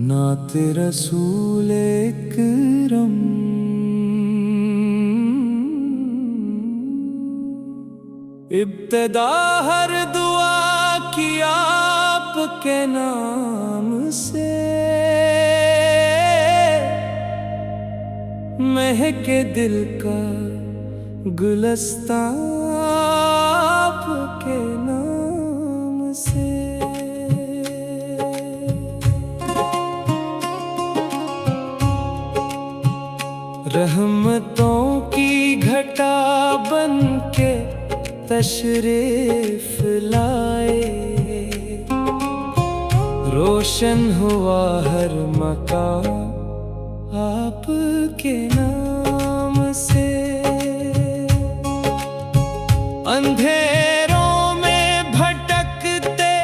नात रसूल इकरम इब्तिदा हर दुआ की आपके नाम से। महके दिल का गुलस्तां आपके नाम से। रहमतों की घटा बन के तशरीफ लाए। रोशन हुआ हर मकान आपके नाम से। अंधेरों में भटकते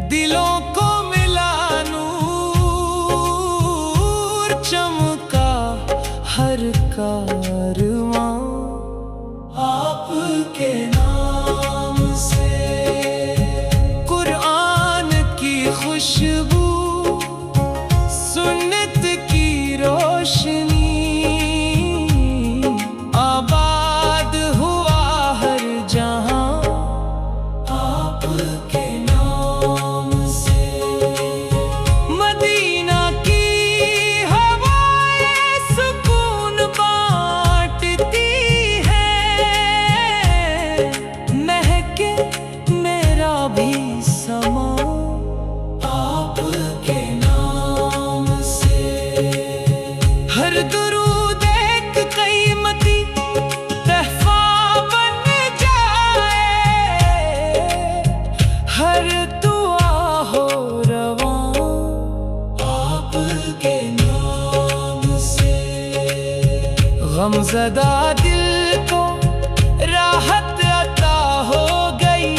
दिलों को मिला नूर। चमका हर कारवां आपके नाम से। कुरान की खुशबू, सुन्नत की रोशनी, आबाद हुआ हर जहां आपके नाम से। मदीना की हवाएं सुकून बांटती है। महके मेरा भी समा आपके नाम से। हर दुरूद एक कीमती तहफा बन जाए। हर दुआ हो रवां आपके नाम से। गमज़दा दिल को राहत अता हो गई।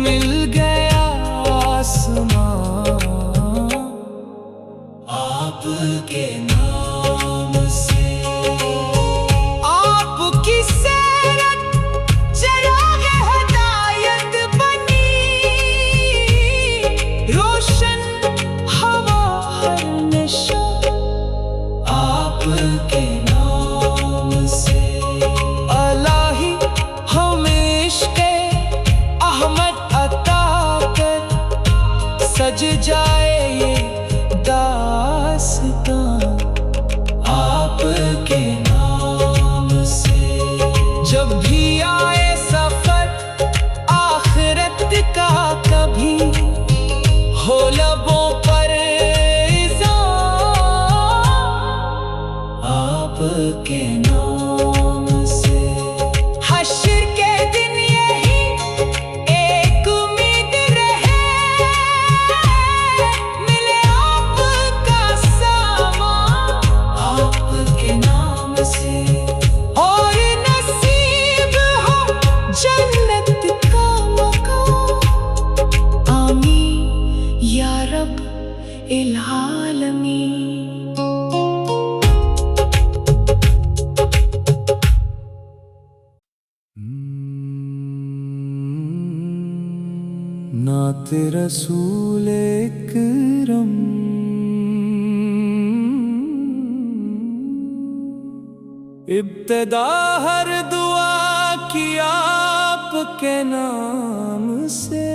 मिल गया आसमां आपके नाम से। आपकी सीरत चिराग़ हिदायत बनी। रोशन हवा हर नशा आपके नाम से। अलाही हमें इश्क़े अहमद अता कर सज जाए ये दास्तां आपके नाम से। जब भी आए सफर आखिरत का कभी हो लबों पर आपके नाम से। हश्र के दिन यही एक उम्मीद रहे। मिले आपका सामान आपके नाम से। और नसीब हो जन्नत का मकान। आमीन या रब इल आलमीन। नात रसूल इकरम इब्तिदा हर दुआ की आपके नाम से।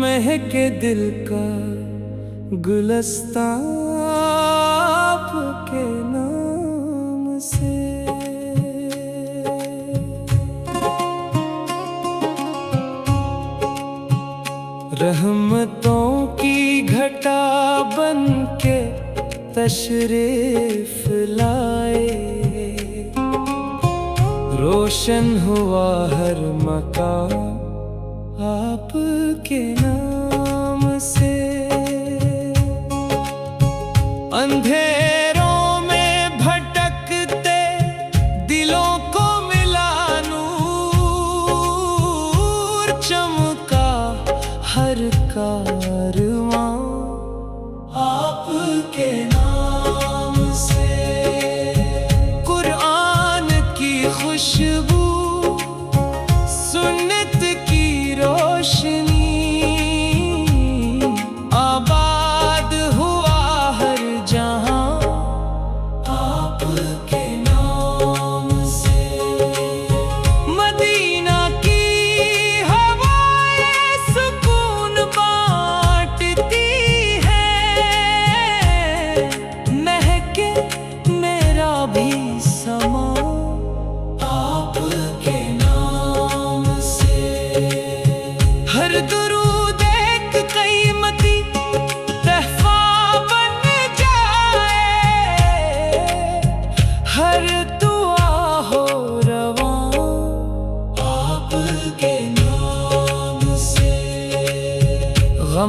महके दिल का गुलस्तां आपके नाम से। रहमतों की घटा बन के तशरीफ लाए। रोशन हुआ हर मकान आपके नाम से। अंधेरों में भटकते दिलों को मिला नूर। चमका हर कारवां आपके नाम से। कुरान की खुशबू,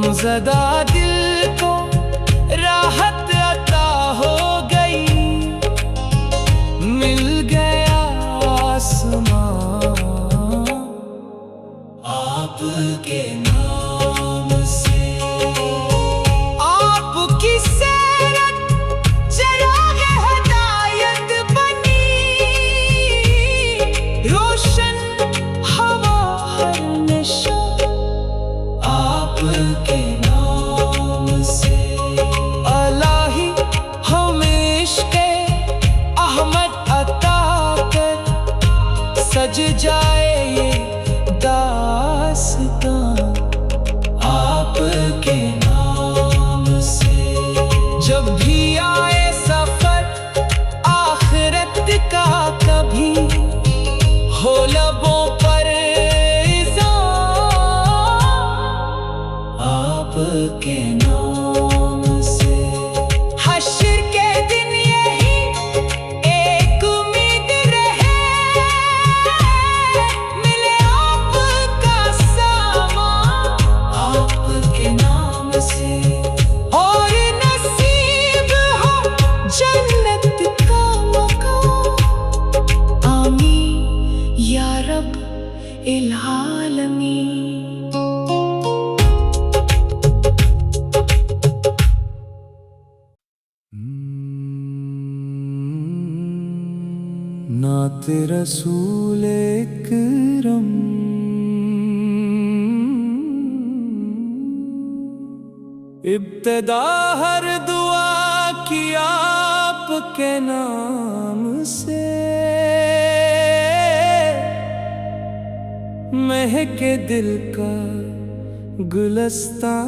गमज़दा दिल को राहत अता हो गई, मिल गया आसमां आपके नाम से। आपकी सैरत चिराग हिदायत बनी, रोशन हवा हर नशा आपके नाम से। अलाही हमें इश्क़े अहमद अता कर, सज जाए ये दास्तां आपके नाम से। जब भी आए सफर आखिरत का कभी, हो लबों पर आपके नाम से। हश्र के दिन यही एक उम्मीद रहे, मिले आपका सामान आपके नाम से। और नसीब हो जन्नत का मकान, आमीन या रब इल आलमीन। नाते रसूल इकरम, इब्तिदा हर दुआ की आपके नाम से। महके दिल का गुलस्तां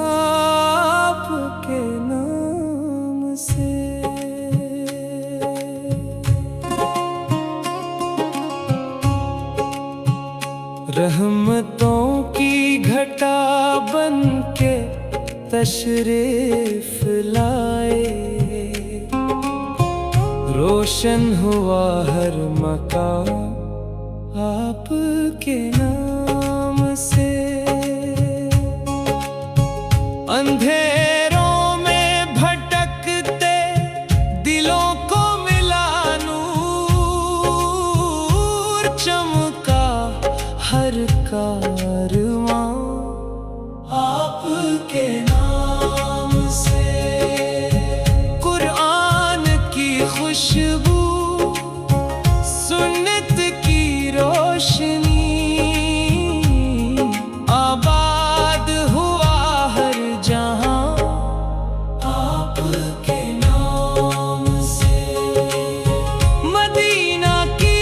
आपके नाम से। रहमतों की घटा बन के तशरीफ लाए, रोशन हुआ हर मकान आपके नाम से। अंधेरों में भटकते दिलों को मिला नूर, चमका हर कारवां आपके नाम से। कुरान की खुशबू, सुन्नत की रोशनी, आबाद हुआ हर जहां आपके नाम से। मदीना की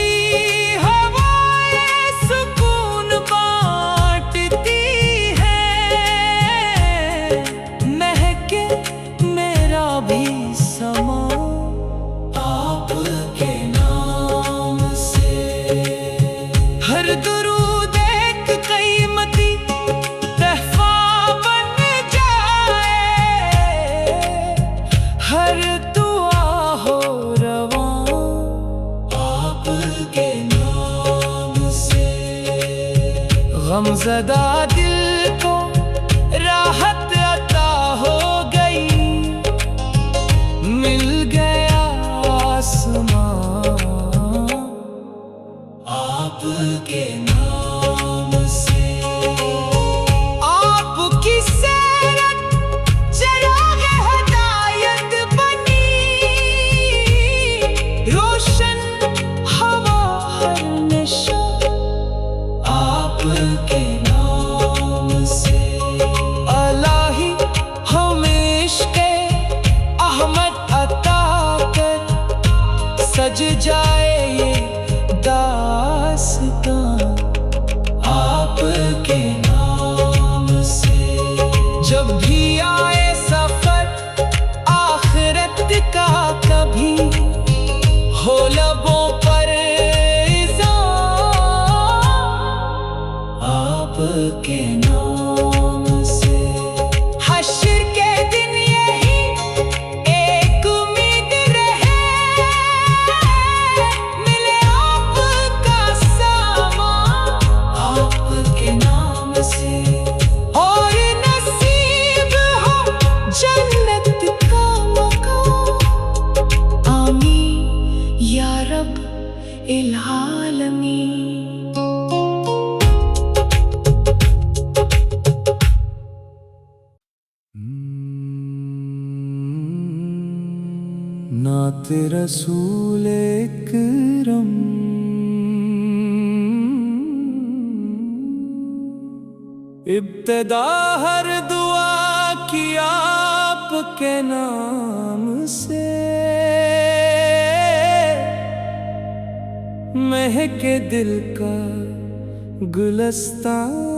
गमज़दा दिल को राहत अता हो गई, मिल गया आसमां आपके नाम से। आपकी सैरत चिराग हिदायत बनी, रोशन हवा हर नशा आपके नाम से। अलाही हमें इश्क़े अहमद अता कर, सज जाए ये दास्तां आलमी। नात रसूल इकरम इब्तिदा हर दुआ की आपके नाम से, महके दिल का गुलस्तां